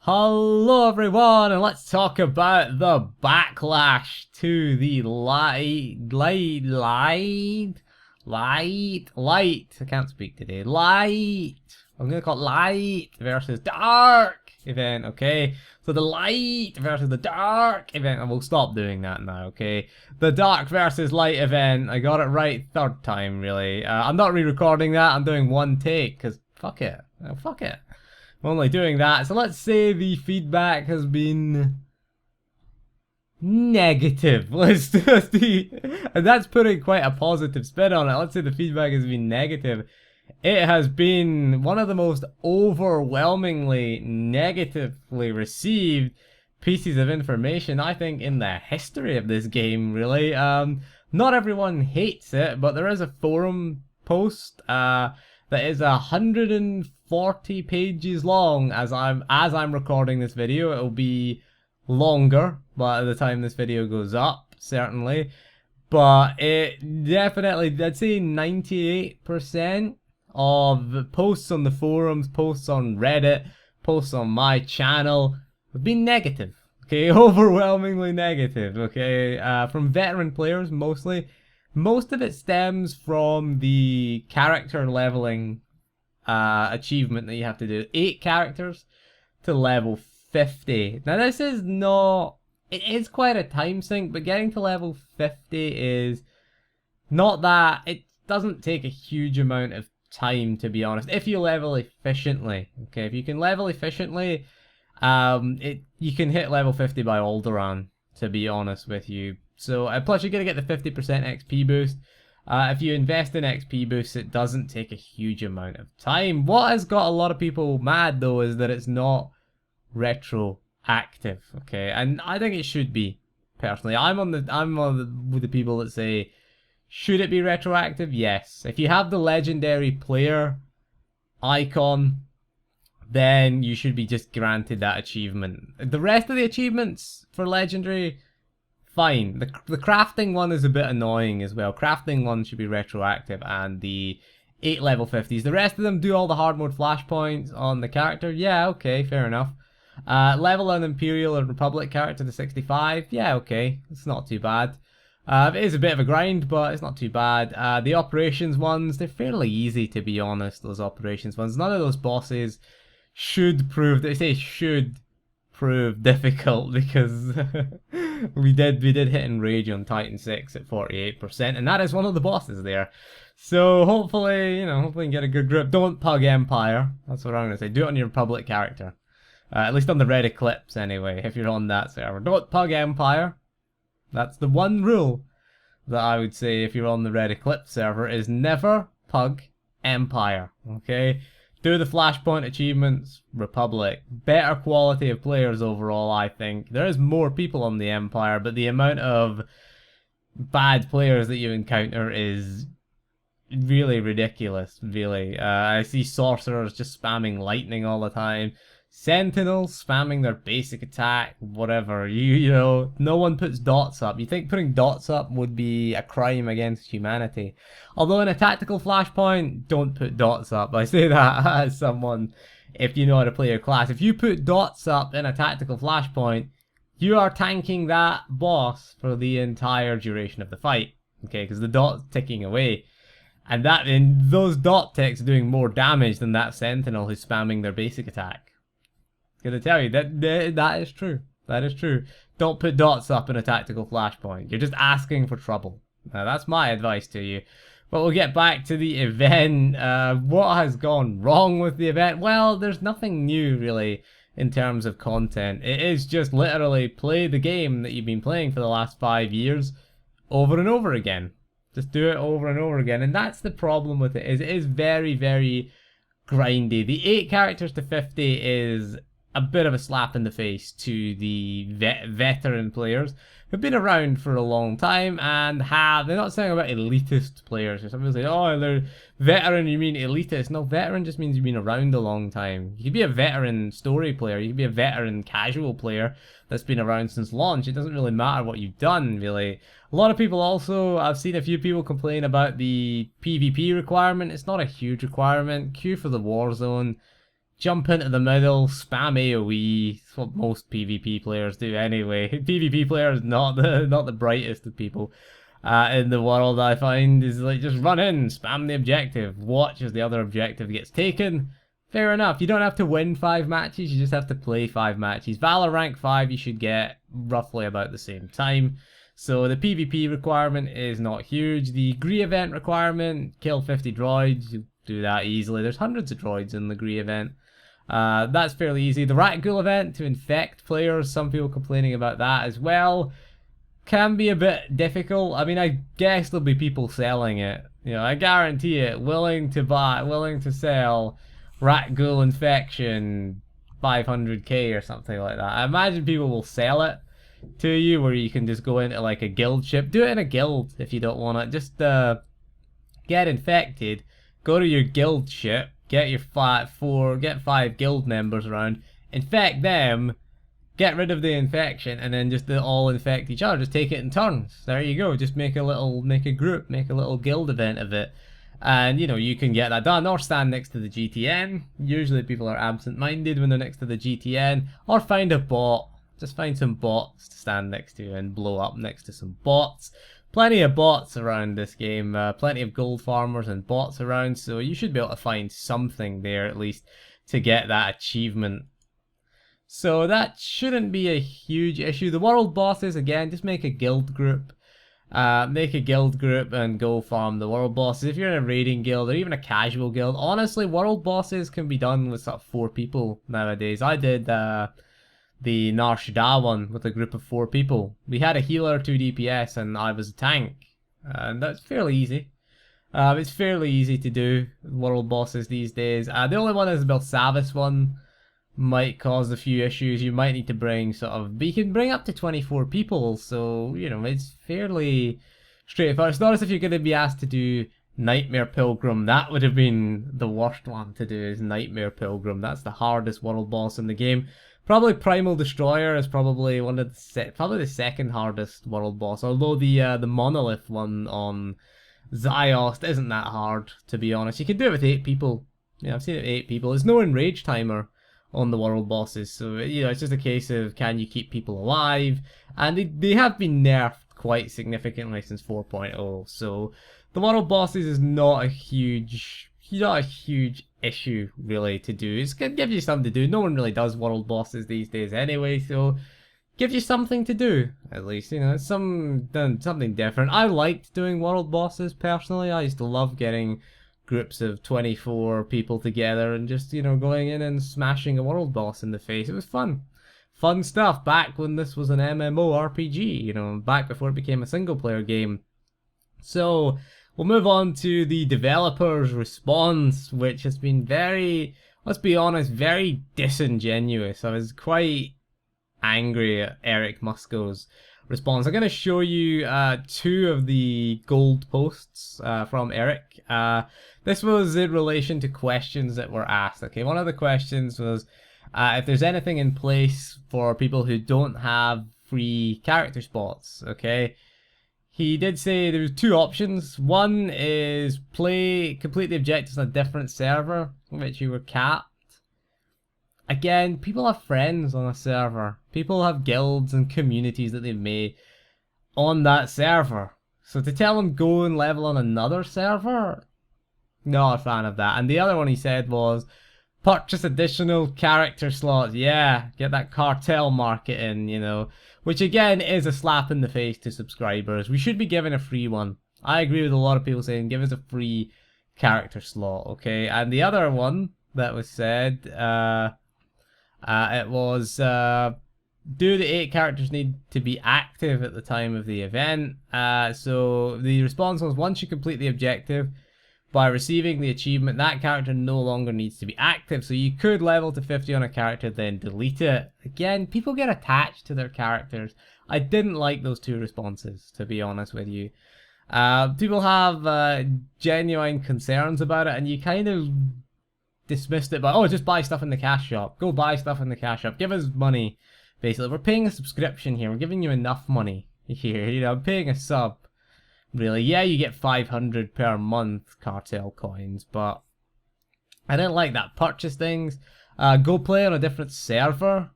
Hello everyone, and let's talk about the Backlash to the light. I can't speak today. I'm gonna call it light versus dark event, okay? So the light versus the dark event, and we'll stop doing that now, okay? The dark versus light event, I got it right third time, really. I'm not re-recording that, I'm doing one take, because fuck it. Fuck it. I'm only doing that. So let's say the feedback has been negative. Let's see. And that's putting quite a positive spin on it. Let's say the feedback has been negative. It has been one of the most overwhelmingly negatively received pieces of information, I think, in the history of this game, really. Not everyone hates it, but there is a forum post that is 140 pages long. As I'm recording this video, it'll be longer by the time this video goes up, certainly. But it definitely, I'd say 98% of posts on the forums, posts on Reddit, posts on my channel have been negative. Okay, overwhelmingly negative. Okay, from veteran players mostly. Most of it stems from the character leveling achievement that you have to do. 8 characters to level 50. Now this is not... It is quite a time sink, but getting to level 50 is not that... It doesn't take a huge amount of time, to be honest, if you level efficiently. Okay, if you can level efficiently, you can hit level 50 by Alderaan, to be honest with you. So, plus you're going to get the 50% XP boost. If you invest in XP boosts, it doesn't take a huge amount of time. What has got a lot of people mad, though, is that it's not retroactive, okay? And I think it should be, personally. I'm with the people that say, should it be retroactive? Yes. If you have the legendary player icon, then you should be just granted that achievement. The rest of the achievements for legendary... fine. The crafting one is a bit annoying as well. Crafting one should be retroactive, and the 8 level 50s. The rest of them do all the hard mode flashpoints on the character. Yeah, okay, fair enough. Level an Imperial and Republic character to 65. Yeah, okay, it's not too bad. It is a bit of a grind, but it's not too bad. The operations ones, they're fairly easy, to be honest, those operations ones. None of those bosses should prove, they say should prove difficult, because we did hit in Radeon Titan 6 at 48%, and that is one of the bosses there. So hopefully, hopefully you can get a good grip. Don't pug Empire. That's what I'm going to say. Do it on your Republic character. At least on the Red Eclipse, anyway, if you're on that server. Don't pug Empire. That's the one rule that I would say if you're on the Red Eclipse server, is never pug Empire, okay? Do the Flashpoint achievements, Republic. Better quality of players overall, I think. There is more people on the Empire, but the amount of bad players that you encounter is really ridiculous, really. I see Sorcerers just spamming lightning all the time. Sentinels spamming their basic attack, whatever. You know, no one puts dots up. You think putting dots up would be a crime against humanity. Although in a tactical flashpoint, don't put dots up. I say that as someone, if you know how to play your class. If you put dots up in a tactical flashpoint, you are tanking that boss for the entire duration of the fight. Okay, because the dot's ticking away. And those dot ticks are doing more damage than that Sentinel who's spamming their basic attack. Gonna tell you that is true. That is true. Don't put dots up in a tactical flashpoint. You're just asking for trouble. Now that's my advice to you. But we'll get back to the event. What has gone wrong with the event? Well, there's nothing new really in terms of content. It is just literally play the game that you've been playing for the last 5 years over and over again. Just do it over and over again. And that's the problem with it. Is it is very, very grindy. The 8 characters to 50 is a bit of a slap in the face to the veteran players who've been around for a long time and they're not saying about elitist players. Or somebody say, oh, they're veteran, you mean elitist? No, veteran just means you've been around a long time. You could be a veteran story player, you could be a veteran casual player that's been around since launch. It doesn't really matter what you've done, really. A lot of people also, I've seen a few people complain about the PvP requirement. It's not a huge requirement. Queue for the Warzone. jump into the middle, spam AoE. It's what most PvP players do anyway. PvP players not the brightest of people in the world. I find is like just run in, spam the objective, watch as the other objective gets taken. Fair enough. You don't have to win 5 matches. You just have to play 5 matches. Valor rank 5 you should get roughly about the same time. So the PvP requirement is not huge. The Gree event requirement, kill 50 droids. You do that easily. There's hundreds of droids in the Gree event. That's fairly easy. The Rat Ghoul event to infect players, some people complaining about that as well, can be a bit difficult. I mean, I guess there'll be people selling it. You know, I guarantee it, willing to buy, willing to sell Rat Ghoul infection 500k or something like that. I imagine people will sell it to you, where you can just go into like a guild ship. Do it in a guild if you don't want it. Just get infected, go to your guild ship, get your 5 guild members around, infect them, get rid of the infection, and then just all infect each other. Just take it in turns. There you go. Just make a group, make a little guild event of it. And, you know, you can get that done, or stand next to the GTN. Usually people are absent-minded when they're next to the GTN, or find a bot. Just find some bots to stand next to and blow up next to some bots. Plenty of bots around this game, plenty of gold farmers and bots around, so you should be able to find something there at least to get that achievement. So that shouldn't be a huge issue. The world bosses, again, just make a guild group. Make a guild group and go farm the world bosses. If you're in a raiding guild or even a casual guild, honestly, world bosses can be done with sort of 4 people nowadays. I did the Nar Shaddaa one with a group of 4 people. We had a healer, 2 DPS, and I was a tank. And that's fairly easy. It's fairly easy to do world bosses these days. The only one is the Belsavis one. Might cause a few issues. You might need to bring but you can bring up to 24 people, so, you know, it's fairly straightforward. It's not as if you're going to be asked to do Nightmare Pilgrim. That would have been the worst one to do, is Nightmare Pilgrim. That's the hardest world boss in the game. Probably Primal Destroyer is probably probably the second hardest world boss, although the Monolith one on Ziost isn't that hard, to be honest. You can do it with 8 people. Yeah, I've seen it with 8 people. There's no enrage timer on the world bosses, so, you know, it's just a case of can you keep people alive, and they have been nerfed quite significantly since 4.0, so the world bosses is not a huge issue really to do. It's gonna give you something to do. No one really does world bosses these days anyway, so give you something to do at least. You know, it's something different. I liked doing world bosses personally. I used to love getting groups of 24 people together and just, you know, going in and smashing a world boss in the face. It was fun. Fun stuff back when this was an MMORPG, you know, back before it became a single player game. So we'll move on to the developers' response, which has been very, let's be honest, very disingenuous. I was quite angry at Eric Musco's response. I'm going to show you 2 of the gold posts from Eric. This was in relation to questions that were asked. Okay, one of the questions was if there's anything in place for people who don't have free character spots. Okay, he did say there was 2 options. One is complete the objectives on a different server, which you were capped. Again, people have friends on a server. People have guilds and communities that they've made on that server. So to tell them go and level on another server, not a fan of that. And the other one he said was purchase additional character slots. Yeah, get that cartel marketing, you know, which again is a slap in the face to subscribers. We should be given a free one. I agree with a lot of people saying give us a free character slot, okay? And the other one that was said, it was do the 8 characters need to be active at the time of the event? So the response was once you complete the objective by receiving the achievement, that character no longer needs to be active. So you could level to 50 on a character, then delete it. Again, people get attached to their characters. I didn't like those 2 responses, to be honest with you. People have genuine concerns about it, and you kind of dismissed it by, oh, just buy stuff in the cash shop. Go buy stuff in the cash shop. Give us money, basically. We're paying a subscription here. We're giving you enough money here. You know, I'm paying a sub. Really, yeah, you get 500 per month cartel coins, but I didn't like that. Purchase things. Go play on a different server.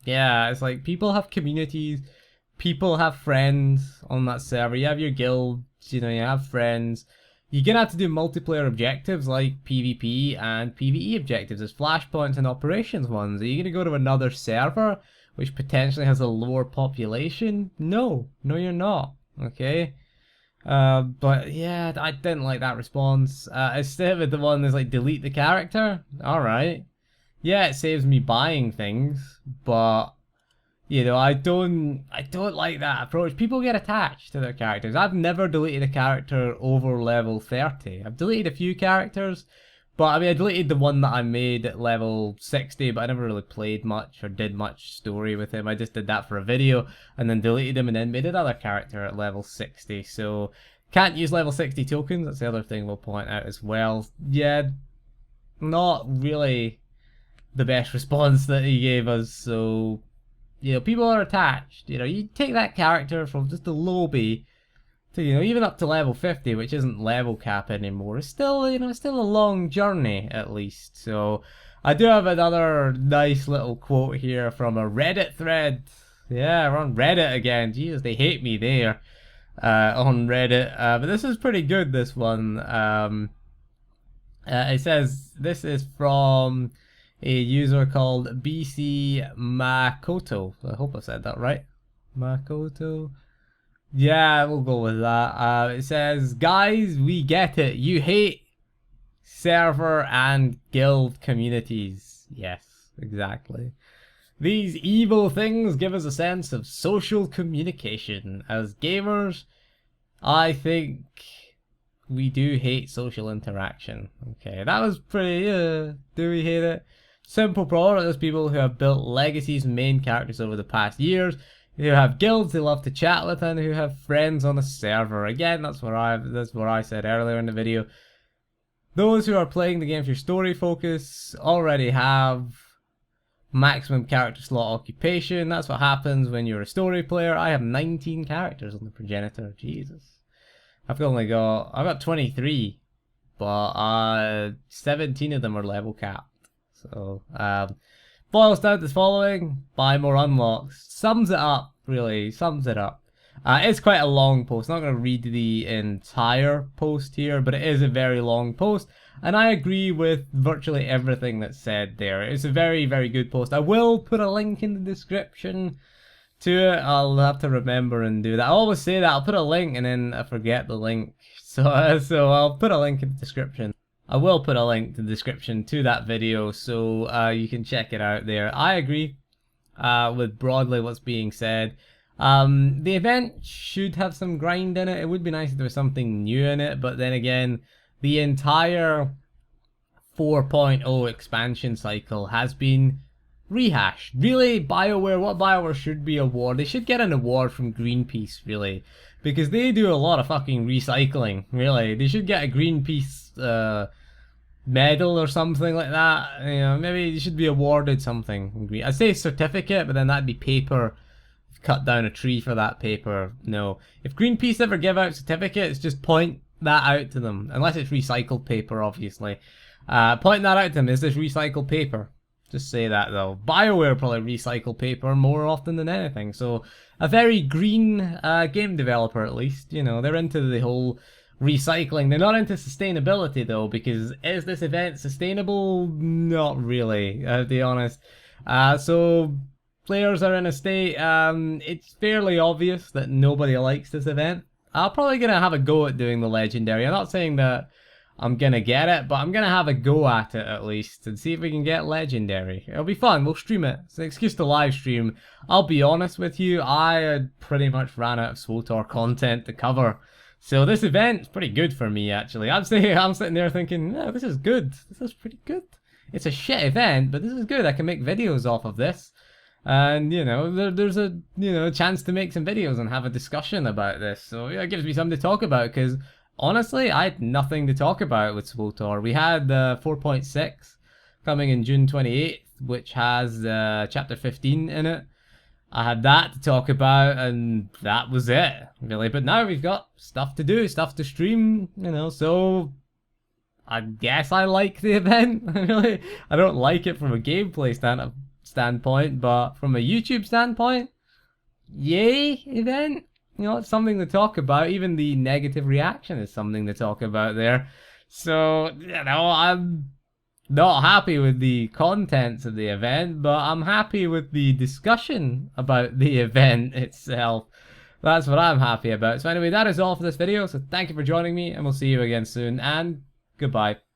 Yeah, it's like people have communities, people have friends on that server. You have your guilds, you know, you have friends. You're gonna have to do multiplayer objectives like PvP and PvE objectives as flashpoints and operations ones. Are you gonna go to another server which potentially has a lower population? No, you're not. Okay. But yeah, I didn't like that response. Instead of the one that's like delete the character. All right. Yeah, it saves me buying things, but you know, I don't like that approach. People get attached to their characters. I've never deleted a character over level 30. I've deleted a few characters, but I mean, I deleted the one that I made at level 60, but I never really played much or did much story with him. I just did that for a video and then deleted him and then made another character at level 60. So, can't use level 60 tokens. That's the other thing we'll point out as well. Yeah, not really the best response that he gave us, so you know, people are attached. You know, you take that character from just a lowbie to, you know, even up to level 50, which isn't level cap anymore. It's still, you know, it's still a long journey at least. So I do have another nice little quote here from a Reddit thread. Yeah, we're on Reddit again. Jesus, they hate me there on Reddit. But this is pretty good, this one. It says, this is from a user called BC Makoto. I hope I said that right. Makoto. Yeah, we'll go with that. It says, guys, we get it. You hate server and guild communities. Yes, exactly. These evil things give us a sense of social communication. As gamers, I think we do hate social interaction. Okay, that was pretty, do we hate it? Simple problem, there's people who have built legacies and main characters over the past years, who have guilds they love to chat with, and who have friends on a server. Again, that's what I said earlier in the video. Those who are playing the game for story focus already have maximum character slot occupation. That's what happens when you're a story player. I have 19 characters on the progenitor. Jesus. I've got 23, but 17 of them are level capped. So, boils down to the following: buy more unlocks. Sums it up, really, sums it up. It's quite a long post. I'm not going to read the entire post here, but it is a very long post, and I agree with virtually everything that's said there. It's a very, very good post. I will put a link in the description to it. I'll have to remember and do that. I always say that. I'll put a link and then I forget the link. So I'll put a link in the description. I will put a link to the description to that video, so you can check it out there. I agree with broadly what's being said. The event should have some grind in it. It would be nice if there was something new in it, but then again, the entire 4.0 expansion cycle has been rehashed. Really, BioWare, what BioWare should be awarded, they should get an award from Greenpeace, really, because they do a lot of fucking recycling, really. They should get a Greenpeace medal or something like that. You know, maybe they should be awarded something. I'd say certificate, but then that'd be paper. Cut down a tree for that paper. No. If Greenpeace ever give out certificates, just point that out to them. Unless it's recycled paper, obviously. Point that out to them. Is this recycled paper? Just say that though. BioWare probably recycle paper more often than anything. So a very green game developer, at least. You know, they're into the whole recycling. They're not into sustainability though, because is this event sustainable? Not really, to be honest. So players are in a state, it's fairly obvious that nobody likes this event. I'm probably going to have a go at doing the Legendary. I'm not saying that I'm going to get it, but I'm going to have a go at it at least and see if we can get Legendary. It'll be fun. We'll stream it. It's an excuse to live stream. I'll be honest with you, I pretty much ran out of SWTOR content to cover. So this event's pretty good for me, actually. I'm sitting there thinking, yeah, this is good. This is pretty good. It's a shit event, but this is good. I can make videos off of this. And, you know, there's a, you know, chance to make some videos and have a discussion about this. So, yeah, it gives me something to talk about, because, honestly, I had nothing to talk about with SWTOR. We had 4.6 coming in June 28th, which has Chapter 15 in it. I had that to talk about, and that was it, really. But now we've got stuff to do, stuff to stream, you know, so I guess I like the event. I don't like it from a gameplay standpoint, but from a YouTube standpoint, yay, event. You know, it's something to talk about. Even the negative reaction is something to talk about there. So, you know, I'm not happy with the contents of the event, but I'm happy with the discussion about the event itself. That's what I'm happy about. So anyway, that is all for this video. So thank you for joining me, and we'll see you again soon. And goodbye.